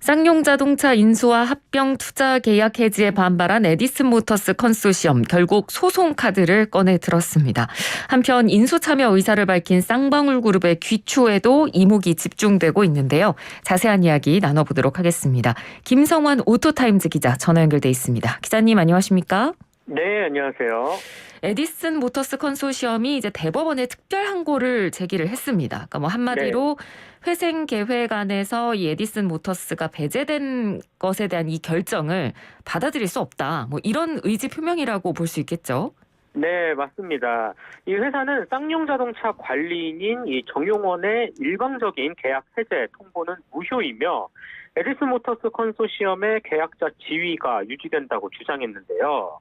쌍용자동차 인수와 합병 투자 계약 해지에 반발한 에디슨 모터스 컨소시엄 결국 소송 카드를 꺼내 들었습니다. 한편 인수 참여 의사를 밝힌 쌍방울그룹의 귀추에도 이목이 집중되고 있는데요. 자세한 이야기 나눠보도록 하겠습니다. 김성환 오토타임즈 기자 전화 연결돼 있습니다. 기자님 안녕하십니까? 네, 안녕하세요. 에디슨 모터스 컨소시엄이 이제 대법원에 특별 항고를 제기를 했습니다. 그러니까 뭐 한마디로 회생 계획안에서 이 에디슨 모터스가 배제된 것에 대한 이 결정을 받아들일 수 없다. 뭐 이런 의지 표명이라고 볼 수 있겠죠. 네, 맞습니다. 이 회사는 쌍용자동차 관리인인 이 정용원의 일방적인 계약 해제 통보는 무효이며 에디슨 모터스 컨소시엄의 계약자 지위가 유지된다고 주장했는데요.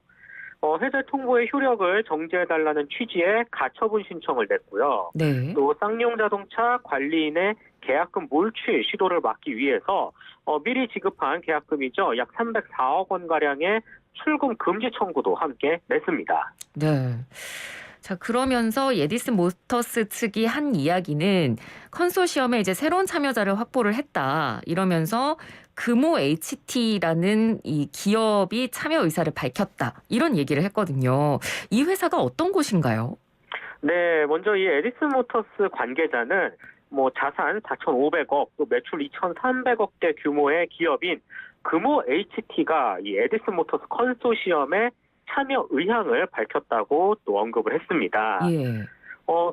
해제 통보의 효력을 정지해달라는 취지의 가처분 신청을 냈고요. 네. 또 쌍용자동차 관리인의 계약금 몰취 시도를 막기 위해서 미리 지급한 계약금이죠. 약 304억 원가량의 출금 금지 청구도 함께 냈습니다. 네. 자, 그러면서 에디슨 모터스 측이 한 이야기는 컨소시엄에 이제 새로운 참여자를 확보를 했다. 이러면서 금호 HT라는 이 기업이 참여 의사를 밝혔다. 이런 얘기를 했거든요. 이 회사가 어떤 곳인가요? 네, 먼저 이 에디슨 모터스 관계자는 뭐 자산 4,500억, 또 매출 2,300억대 규모의 기업인 금호 HT가 이 에디슨 모터스 컨소시엄에 참여 의향을 밝혔다고 또 언급을 했습니다. 예.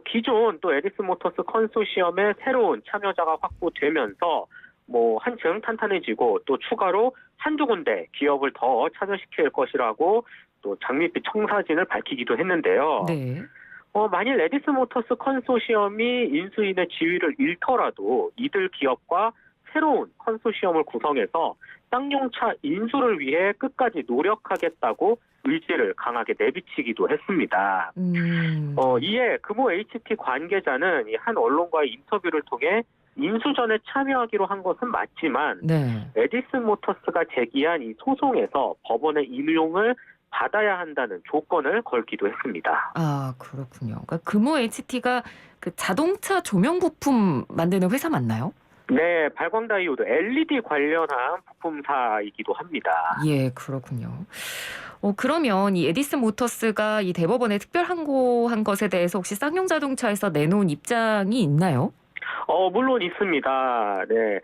기존 또 에디슨 모터스 컨소시엄에 새로운 참여자가 확보되면서 뭐 한층 탄탄해지고 또 추가로 한두 군데 기업을 더 참여시킬 것이라고 또 장밋빛 청사진을 밝히기도 했는데요. 네. 만일 에디슨 모터스 컨소시엄이 인수인의 지위를 잃더라도 이들 기업과 새로운 컨소시엄을 구성해서 쌍용차 인수를 위해 끝까지 노력하겠다고 의지를 강하게 내비치기도 했습니다. 이에 금호 HT 관계자는 이 한 언론과의 인터뷰를 통해 인수 전에 참여하기로 한 것은 맞지만 네. 에디슨 모터스가 제기한 이 소송에서 법원의 임용을 받아야 한다는 조건을 걸기도 했습니다. 아, 그렇군요. 그러니까 금호 HT가 그 자동차 조명 부품 만드는 회사 맞나요? 네, 발광다이오드 LED 관련한 부품사이기도 합니다. 예, 그렇군요. 그러면 이 에디슨 모터스가 이 대법원에 특별 항고한 것에 대해서 혹시 쌍용자동차에서 내놓은 입장이 있나요? 물론 있습니다. 네.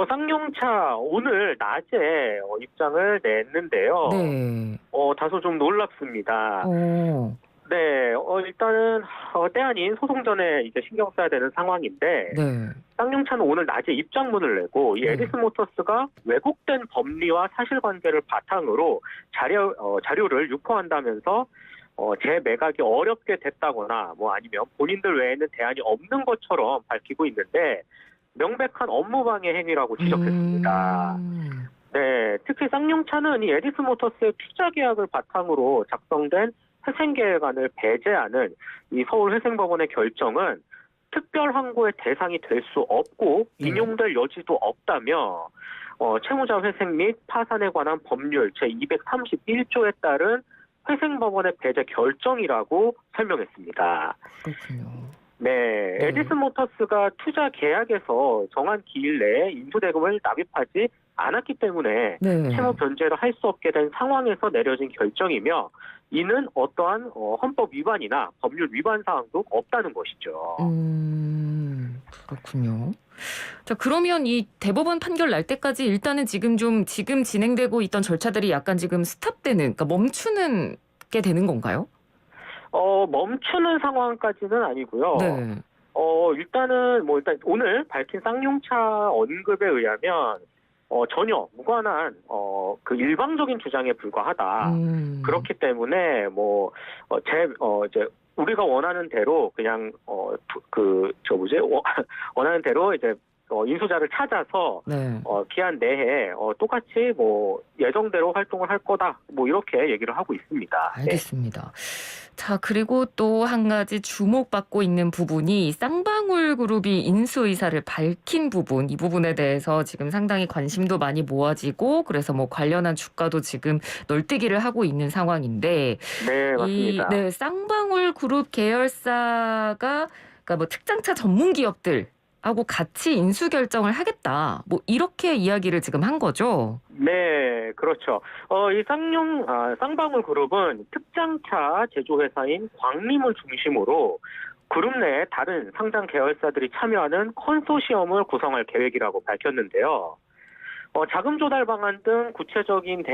쌍용차 오늘 낮에 입장을 냈는데요. 네. 다소 좀 놀랍습니다. 어, 네, 일단은 때 아닌 소송 전에 이제 신경 써야 되는 상황인데 네. 쌍용차는 오늘 낮에 입장문을 내고 이 네. 에디슨 모터스가 왜곡된 법리와 사실관계를 바탕으로 자료를 유포한다면서 재매각이 어렵게 됐다거나 뭐 아니면 본인들 외에는 대안이 없는 것처럼 밝히고 있는데 명백한 업무방해 행위라고 지적했습니다. 네, 특히 쌍용차는 이 에디슨 모터스의 투자 계약을 바탕으로 작성된 회생계획안을 배제하는 이 서울회생법원의 결정은 특별 항고의 대상이 될 수 없고 인용될 여지도 없다며 채무자 회생 및 파산에 관한 법률 제231조에 따른 회생법원의 배제 결정이라고 설명했습니다. 그렇군요. 네, 에디슨 모터스가 투자 계약에서 정한 기일 내에 인수대금을 납입하지 않았기 때문에 네. 채무 변제를 할 수 없게 된 상황에서 내려진 결정이며 이는 어떠한 헌법 위반이나 법률 위반 사항도 없다는 것이죠. 그렇군요. 자, 그러면 이 대법원 판결 날 때까지 일단은 지금 진행되고 있던 절차들이 약간 지금 스탑되는, 그러니까 멈추는 게 되는 건가요? 멈추는 상황까지는 아니고요. 네. 일단 오늘 밝힌 쌍용차 언급에 의하면 전혀 무관한 그 일방적인 주장에 불과하다. 그렇기 때문에 이제 우리가 원하는 대로 그냥 원하는 대로 이제 인수자를 찾아서 네. 기한 내에 똑같이 뭐 예정대로 활동을 할 거다. 뭐 이렇게 얘기를 하고 있습니다. 알겠습니다. 자, 그리고 또 한 가지 주목받고 있는 부분이 쌍방울 그룹이 인수 의사를 밝힌 부분, 이 부분에 대해서 지금 상당히 관심도 많이 모아지고 그래서 뭐 관련한 주가도 지금 널뛰기를 하고 있는 상황인데 네, 맞습니다. 쌍방울 그룹 계열사가 그러니까 뭐 특장차 전문 기업들 하고 같이 인수 결정을 하겠다. 뭐 이렇게 이야기를 지금 한 거죠. 네, 그렇죠. 이 쌍방울 그룹은 특장차 제조회사인 광림을 중심으로 그룹 내 다른 상장 계열사들이 참여하는 컨소시엄을 구성할 계획이라고 밝혔는데요. 자금 조달 방안 등 구체적인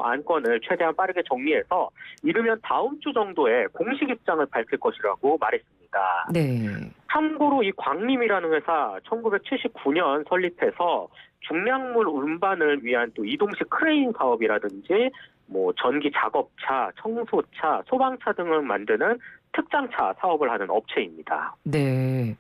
안건을 최대한 빠르게 정리해서 이르면 다음 주 정도에 공식 입장을 밝힐 것이라고 말했습니다. 네. 참고로 이 광림이라는 회사 1979년 설립해서 중량물 운반을 위한 또 이동식 크레인 사업이라든지 뭐 전기 작업차, 청소차, 소방차 등을 만드는 특장차 사업을 하는 업체입니다. 네.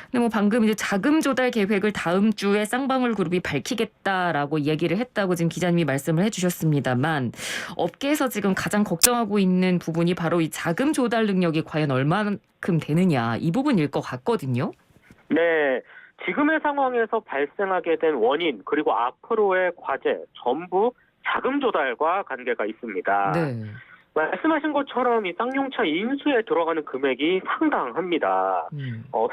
근데 뭐 방금 이제 자금 조달 계획을 다음 주에 쌍방울 그룹이 밝히겠다라고 이야기를 했다고 지금 기자님이 말씀을 해주셨습니다만 업계에서 지금 가장 걱정하고 있는 부분이 바로 이 자금 조달 능력이 과연 얼마만큼 되느냐 이 부분일 것 같거든요. 네. 지금의 상황에서 발생하게 된 원인 그리고 앞으로의 과제 전부 자금 조달과 관계가 있습니다. 네. 말씀하신 것처럼 이 쌍용차 인수에 들어가는 금액이 상당합니다.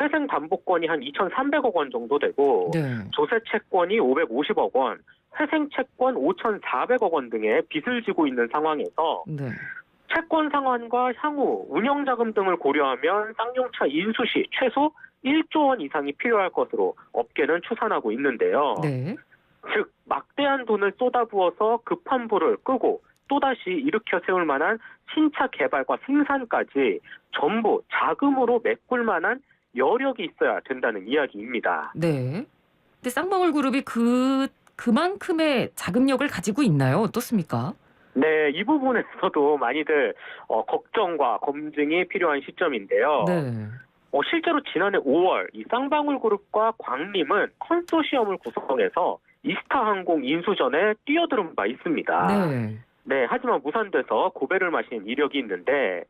회생 담보권이 한 2,300억 원 정도 되고 네. 조세 채권이 550억 원, 회생 채권 5,400억 원 등의 빚을 지고 있는 상황에서 네. 채권 상환과 향후 운영 자금 등을 고려하면 쌍용차 인수 시 최소 1조 원 이상이 필요할 것으로 업계는 추산하고 있는데요. 네. 즉 막대한 돈을 쏟아부어서 급한 불을 끄고 또다시 일으켜 세울 만한 신차 개발과 생산까지 전부 자금으로 메꿀 만한 여력이 있어야 된다는 이야기입니다. 네. 근데 쌍방울 그룹이 그만큼의 자금력을 가지고 있나요? 어떻습니까? 네, 이 부분에서도 많이들 걱정과 검증이 필요한 시점인데요. 네. 실제로 지난해 5월 이 쌍방울 그룹과 광림은 컨소시엄을 구성해서 이스타항공 인수 전에 뛰어들은 바 있습니다. 네. 네, 하지만 무산돼서 고배를 마신 이력이 있는데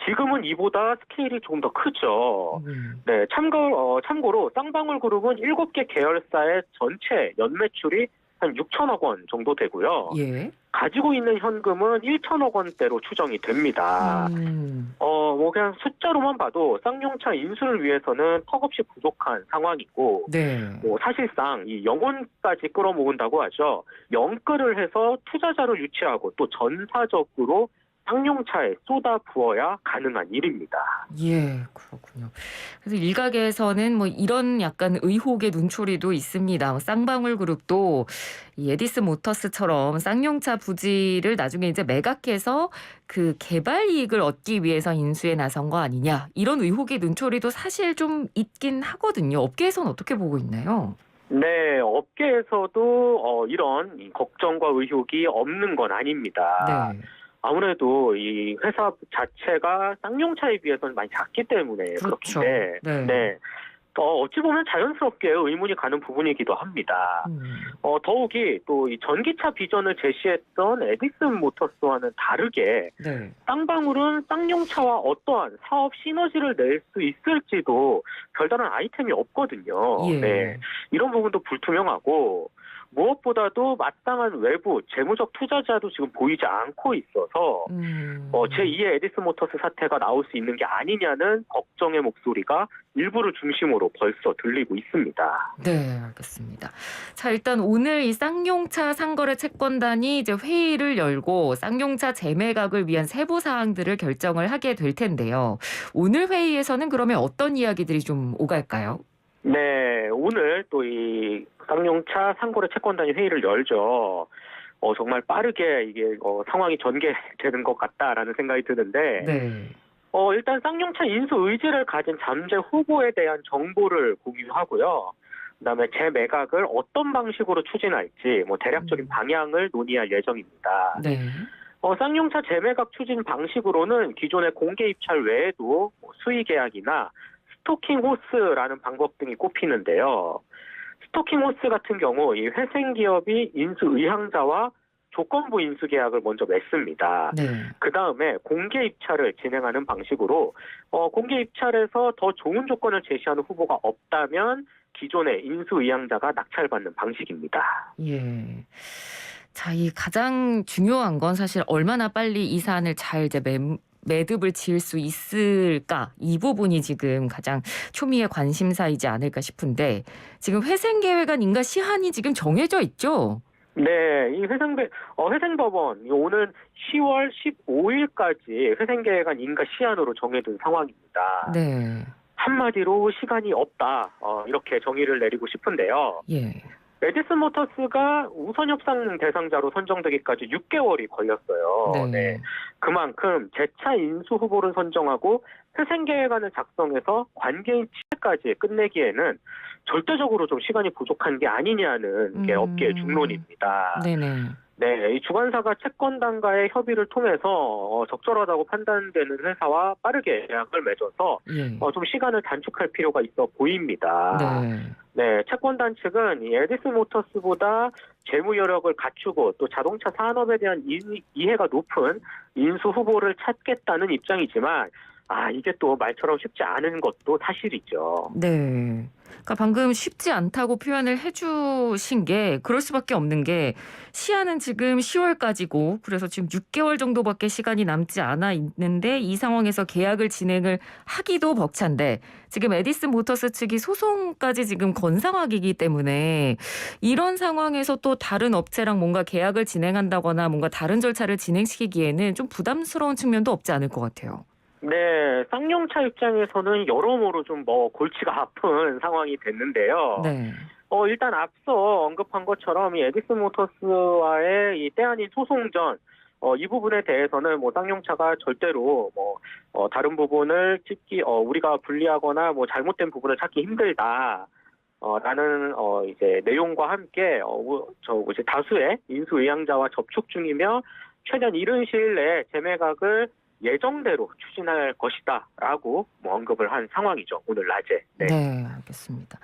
지금은 이보다 스케일이 조금 더 크죠. 네, 참고로 쌍방울 그룹은 7개 계열사의 전체 연매출이 한 6천억 원 정도 되고요. 예. 가지고 있는 현금은 1천억 원대로 추정이 됩니다. 뭐 그냥 숫자로만 봐도 쌍용차 인수를 위해서는 턱없이 부족한 상황이고, 네. 뭐 사실상 이 영혼까지 끌어모은다고 하죠. 영끌을 해서 투자자를 유치하고 또 전사적으로 쌍용차에 쏟아 부어야 가능한 일입니다. 예, 그렇군요. 그래서 일각에서는 뭐 이런 약간 의혹의 눈초리도 있습니다. 뭐 쌍방울 그룹도 이 에디슨 모터스처럼 쌍용차 부지를 나중에 이제 매각해서 그 개발 이익을 얻기 위해서 인수에 나선 거 아니냐 이런 의혹의 눈초리도 사실 좀 있긴 하거든요. 업계에서는 어떻게 보고 있나요? 네, 업계에서도 이런 걱정과 의혹이 없는 건 아닙니다. 네. 아무래도 이 회사 자체가 쌍용차에 비해서는 많이 작기 때문에 그렇죠. 그렇게 네. 네. 어찌 보면 자연스럽게 의문이 가는 부분이기도 합니다. 더욱이 또 이 전기차 비전을 제시했던 에디슨 모터스와는 다르게 네. 쌍방울은 쌍용차와 어떠한 사업 시너지를 낼 수 있을지도 별다른 아이템이 없거든요. 예. 네. 이런 부분도 불투명하고 무엇보다도 마땅한 외부 재무적 투자자도 지금 보이지 않고 있어서 제2의 에디슨 모터스 사태가 나올 수 있는 게 아니냐는 걱정의 목소리가 일부를 중심으로 벌써 들리고 있습니다. 네, 알겠습니다. 자, 일단 오늘 이 쌍용차 상거래 채권단이 이제 회의를 열고 쌍용차 재매각을 위한 세부 사항들을 결정을 하게 될 텐데요. 오늘 회의에서는 그러면 어떤 이야기들이 좀 오갈까요? 네, 오늘 또 이 쌍용차 상거래 채권단이 회의를 열죠. 정말 빠르게 이게 상황이 전개되는 것 같다라는 생각이 드는데, 네. 일단 쌍용차 인수 의지를 가진 잠재 후보에 대한 정보를 공유하고요. 그다음에 재매각을 어떤 방식으로 추진할지 뭐 대략적인 방향을 논의할 예정입니다. 네. 쌍용차 재매각 추진 방식으로는 기존의 공개 입찰 외에도 수의 계약이나 스토킹 호스라는 방법 등이 꼽히는데요. 스토킹 호스 같은 경우 이 회생 기업이 인수 의향자와 조건부 인수 계약을 먼저 맺습니다. 네. 그 다음에 공개 입찰을 진행하는 방식으로 공개 입찰에서 더 좋은 조건을 제시하는 후보가 없다면 기존의 인수 의향자가 낙찰받는 방식입니다. 예. 자, 이 가장 중요한 건 사실 얼마나 빨리 이 사안을 잘 이제 매듭을 지을 수 있을까? 이 부분이 지금 가장 초미의 관심사이지 않을까 싶은데 지금 회생계획안 인가 시한이 지금 정해져 있죠? 네, 이 회생법원 오는 10월 15일까지 회생계획안 인가 시한으로 정해둔 상황입니다. 네. 한마디로 시간이 없다, 이렇게 정의를 내리고 싶은데요. 예. 에디슨 모터스가 우선 협상 대상자로 선정되기까지 6개월이 걸렸어요. 네. 그만큼 재차 인수 후보를 선정하고 회생계획안을 작성해서 관계인 취재까지 끝내기에는 절대적으로 좀 시간이 부족한 게 아니냐는 게 업계의 중론입니다. 네네. 네, 이 주관사가 채권단과의 협의를 통해서 적절하다고 판단되는 회사와 빠르게 계약을 맺어서 예. 좀 시간을 단축할 필요가 있어 보입니다. 네. 네, 채권단 측은 이 에디슨 모터스보다 재무 여력을 갖추고 또 자동차 산업에 대한 이해가 높은 인수 후보를 찾겠다는 입장이지만 이게 또 말처럼 쉽지 않은 것도 사실이죠. 네. 그러니까 방금 쉽지 않다고 표현을 해주신 게 그럴 수밖에 없는 게 시한은 지금 10월까지고 그래서 지금 6개월 정도밖에 시간이 남지 않아 있는데 이 상황에서 계약을 진행을 하기도 벅찬데 지금 에디슨 모터스 측이 소송까지 지금 건 상황이기 때문에 이런 상황에서 또 다른 업체랑 뭔가 계약을 진행한다거나 뭔가 다른 절차를 진행시키기에는 좀 부담스러운 측면도 없지 않을 것 같아요. 네, 쌍용차 입장에서는 여러모로 좀 골치가 아픈 상황이 됐는데요. 네. 일단 앞서 언급한 것처럼 이 에디슨 모터스와의 이 때아닌 소송전, 이 부분에 대해서는 쌍용차가 절대로 다른 부분을 우리가 불리하거나 잘못된 부분을 찾기 힘들다. 라는 이제 내용과 함께 이제 다수의 인수 의향자와 접촉 중이며 최대한 이른 시일 내에 재매각을 예정대로 추진할 것이다라고 언급을 한 상황이죠. 오늘 낮에. 네, 알겠습니다.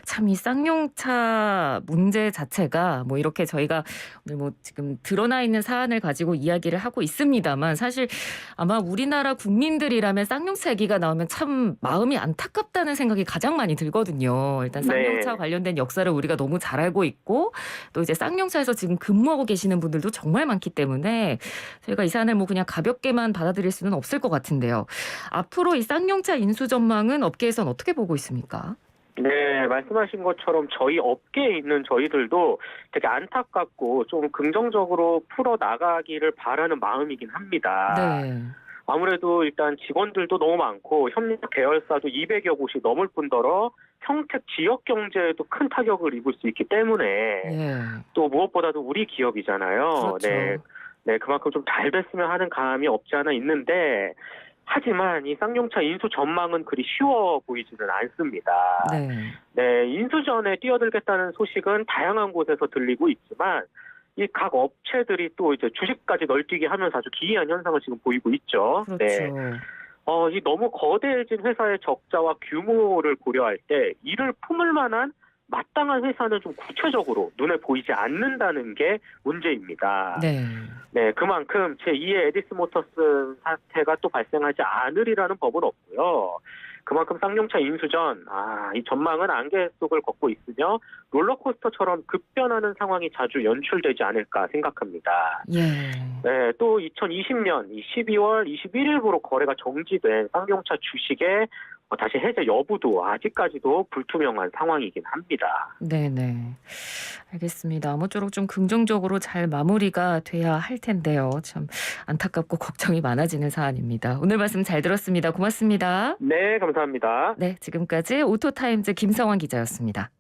참 이 쌍용차 문제 자체가 이렇게 저희가 오늘 지금 드러나 있는 사안을 가지고 이야기를 하고 있습니다만 사실 아마 우리나라 국민들이라면 쌍용차 얘기가 나오면 참 마음이 안타깝다는 생각이 가장 많이 들거든요. 일단 쌍용차 관련된 역사를 우리가 너무 잘 알고 있고 또 이제 쌍용차에서 지금 근무하고 계시는 분들도 정말 많기 때문에 저희가 이 사안을 그냥 가볍게만 받아들일 수는 없을 것 같은데요. 앞으로 이 쌍용차 인수 전망은 업계에선 어떻게 보고 있습니까? 네, 말씀하신 것처럼 저희 업계에 있는 저희들도 되게 안타깝고 좀 긍정적으로 풀어나가기를 바라는 마음이긴 합니다. 네. 아무래도 일단 직원들도 너무 많고 협력 계열사도 200여 곳이 넘을 뿐더러 평택 지역 경제에도 큰 타격을 입을 수 있기 때문에 또 무엇보다도 우리 기업이잖아요. 그렇죠. 네, 그만큼 좀 잘 됐으면 하는 감이 없지 않아 있는데 하지만 이 쌍용차 인수 전망은 그리 쉬워 보이지는 않습니다. 네, 인수 전에 뛰어들겠다는 소식은 다양한 곳에서 들리고 있지만 이 각 업체들이 또 이제 주식까지 널뛰게 하면서 아주 기이한 현상을 지금 보이고 있죠. 그렇죠. 네. 이 너무 거대해진 회사의 적자와 규모를 고려할 때 이를 품을 만한 마땅한 회사는 좀 구체적으로 눈에 보이지 않는다는 게 문제입니다. 네, 그만큼 제2의 에디슨 모터스 사태가 또 발생하지 않으리라는 법은 없고요. 그만큼 쌍용차 인수전, 이 전망은 안개 속을 걷고 있으며 롤러코스터처럼 급변하는 상황이 자주 연출되지 않을까 생각합니다. 네, 또 2020년 12월 21일부로 거래가 정지된 쌍용차 주식의 다시 해제 여부도 아직까지도 불투명한 상황이긴 합니다. 네네. 알겠습니다. 아무쪼록 좀 긍정적으로 잘 마무리가 돼야 할 텐데요. 참 안타깝고 걱정이 많아지는 사안입니다. 오늘 말씀 잘 들었습니다. 고맙습니다. 네, 감사합니다. 네, 지금까지 오토타임즈 김성환 기자였습니다.